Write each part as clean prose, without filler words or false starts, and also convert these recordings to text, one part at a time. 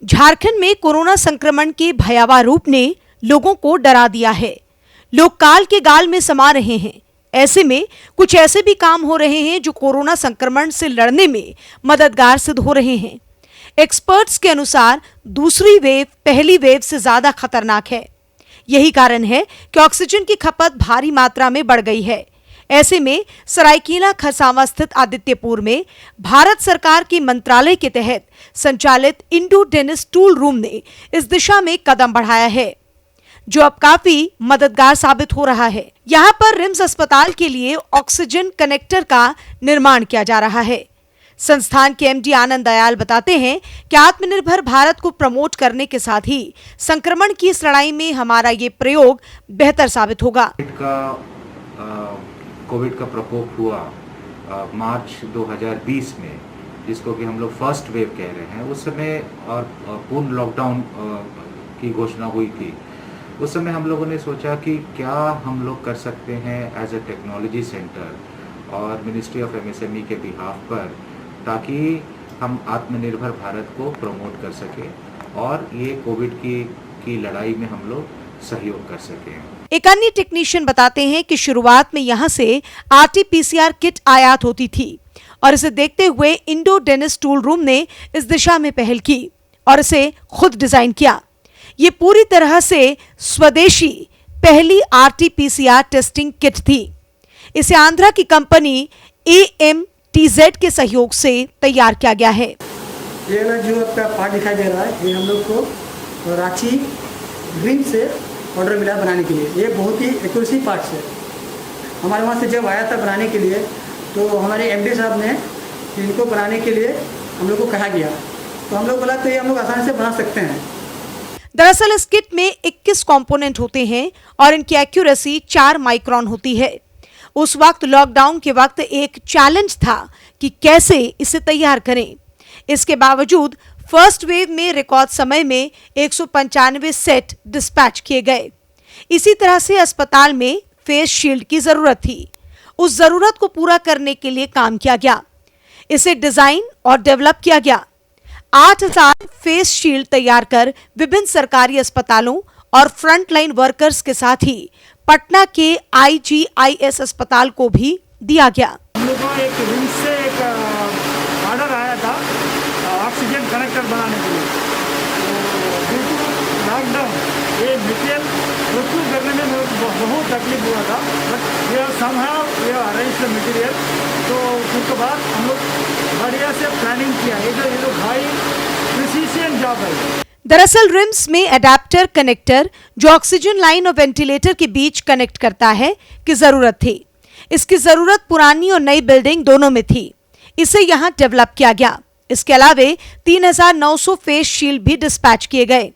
झारखंड में कोरोना संक्रमण के भयावह रूप ने लोगों को डरा दिया है। लोग काल के गाल में समा रहे हैं। ऐसे में कुछ ऐसे भी काम हो रहे हैं जो कोरोना संक्रमण से लड़ने में मददगार सिद्ध हो रहे हैं। एक्सपर्ट्स के अनुसार दूसरी वेव पहली वेव से ज्यादा खतरनाक है। यही कारण है कि ऑक्सीजन की खपत भारी मात्रा में बढ़ गई है। ऐसे में सरायकेला खरसावां स्थित आदित्यपुर में भारत सरकार के मंत्रालय के तहत संचालित इंडो डेनिस टूल रूम ने इस दिशा में कदम बढ़ाया है, जो अब काफी मददगार साबित हो रहा है। यहाँ पर रिम्स अस्पताल के लिए ऑक्सीजन कनेक्टर का निर्माण किया जा रहा है। संस्थान के एमडी आनंद दयाल बताते हैं कि आत्मनिर्भर भारत को प्रमोट करने के साथ ही संक्रमण की इस लड़ाई में हमारा ये प्रयोग बेहतर साबित होगा। कोविड का प्रकोप हुआ मार्च 2020 में, जिसको कि हम लोग फर्स्ट वेव कह रहे हैं, उस समय और पूर्ण लॉकडाउन की घोषणा हुई थी। उस समय हम लोगों ने सोचा कि क्या हम लोग कर सकते हैं एज ए टेक्नोलॉजी सेंटर और मिनिस्ट्री ऑफ एमएसएमई के बिहाफ पर, ताकि हम आत्मनिर्भर भारत को प्रमोट कर सकें और ये कोविड की लड़ाई में हम लोग सहयोग कर सकें। एक अन्य टेक्नीशियन बताते हैं कि शुरुआत में यहां से आरटी-पीसीआर किट आयात होती थी और इसे देखते हुए इंडो डेनिस टूल रूम ने इस दिशा में पहल की और इसे खुद डिजाइन किया। ये पूरी तरह से स्वदेशी पहली आरटी-पीसीआर टेस्टिंग किट थी। इसे आंध्रा की कंपनी AMTZ के सहयोग से तैयार किया गया है। ये ना जो आपका पार्ट दिखाई दे रहा है, ये हम लोग को रांची ग्रीन से ऑर्डर मिला बनाने के लिए। ये बहुत ही एक्यूरेसी पार्ट्स है। हमारे वहाँ से जब आया था बनाने के लिए, तो हमारे एमडी साहब ने इनको बनाने के लिए हम लोग को कहा गया, तो हम लोग बोला तो ये हम लोग आसानी से बना सकते हैं। दरअसल इस किट में 21 कंपोनेंट होते हैं और इनकी एक्यूरेसी 4 माइक्रोन होती है। उस वक्त लॉकडाउन के वक्त एक चैलेंज था कि कैसे इसे तैयार करें। इसके बावजूद फर्स्ट वेव में रिकॉर्ड समय में 195 सेट डिस्पैच किए गए। इसी तरह से अस्पताल में फेस शील्ड की जरूरत थी। उस जरूरत को पूरा करने के लिए काम किया गया। इसे डिजाइन और डेवलप किया गया। 8000 फेस शील्ड तैयार कर विभिन्न सरकारी अस्पतालों और फ्रंटलाइन वर्कर्स के साथ ही पटना के IGIS अस्पताल को भी दिया गया। हम लोग को एक रिम्स से एक ऑर्डर आया था ऑक्सीजन कनेक्टर बनाने के लिए। ड्यू टू लॉकडाउन ये मटेरियल प्रोक्यूर करने में बहुत तकलीफ हुआ था, but we have somehow we have arranged the material. तो उसके बाद हम लोग बढ़िया से प्लानिंग किया। ये जो हाई प्रिसीजन जॉब है। दरअसल रिम्स में एडेप्टर कनेक्टर जो ऑक्सीजन लाइन और वेंटिलेटर के बीच कनेक्ट करता है की जरूरत थी। इसकी जरूरत पुरानी और नई बिल्डिंग दोनों में थी। इसे यहाँ डेवलप किया गया। इसके अलावे 3900 फेस शील्ड भी डिस्पैच किए गए।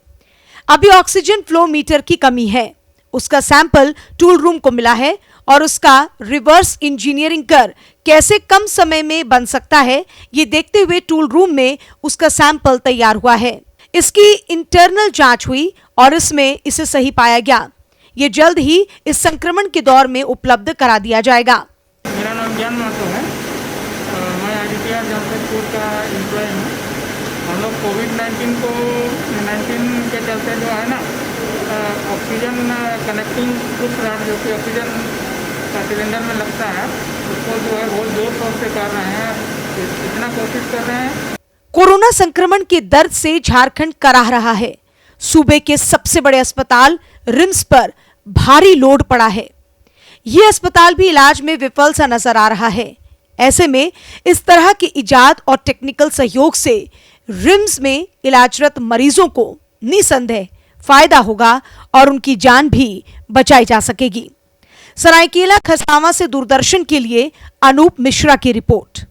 अभी ऑक्सीजन फ्लो मीटर की कमी है। उसका सैंपल टूल रूम को मिला है और उसका रिवर्स इंजीनियरिंग कर कैसे कम समय में बन सकता है, ये देखते हुए टूल रूम में उसका सैंपल तैयार हुआ है। इसकी इंटरनल जांच हुई और इसमें इसे सही पाया गया। ये जल्द ही इस संक्रमण के दौर में उपलब्ध करा दिया जाएगा। मेरा नाम ज्ञान महतो है। मैं आदित्य जमशेदपुर का एम्प्लॉय हूँ। हम लोग कोविड-19 के चलते जो है ना ऑक्सीजन कनेक्टिंग कुछ रॉड जो कि ऑक्सीजन का सिलेंडर में लगता है, उसको जो है बहुत जोर शोर से कर रहे हैं, इतना कोशिश कर रहे हैं। कोरोना संक्रमण के दर्द से झारखंड कराह रहा है। सूबे के सबसे बड़े अस्पताल रिम्स पर भारी लोड पड़ा है। यह अस्पताल भी इलाज में विफल सा नजर आ रहा है। ऐसे में इस तरह के इजाद और टेक्निकल सहयोग से रिम्स में इलाजरत मरीजों को निसंदेह फायदा होगा और उनकी जान भी बचाई जा सकेगी। सरायकेला खरसावां से दूरदर्शन के लिए अनूप मिश्रा की रिपोर्ट।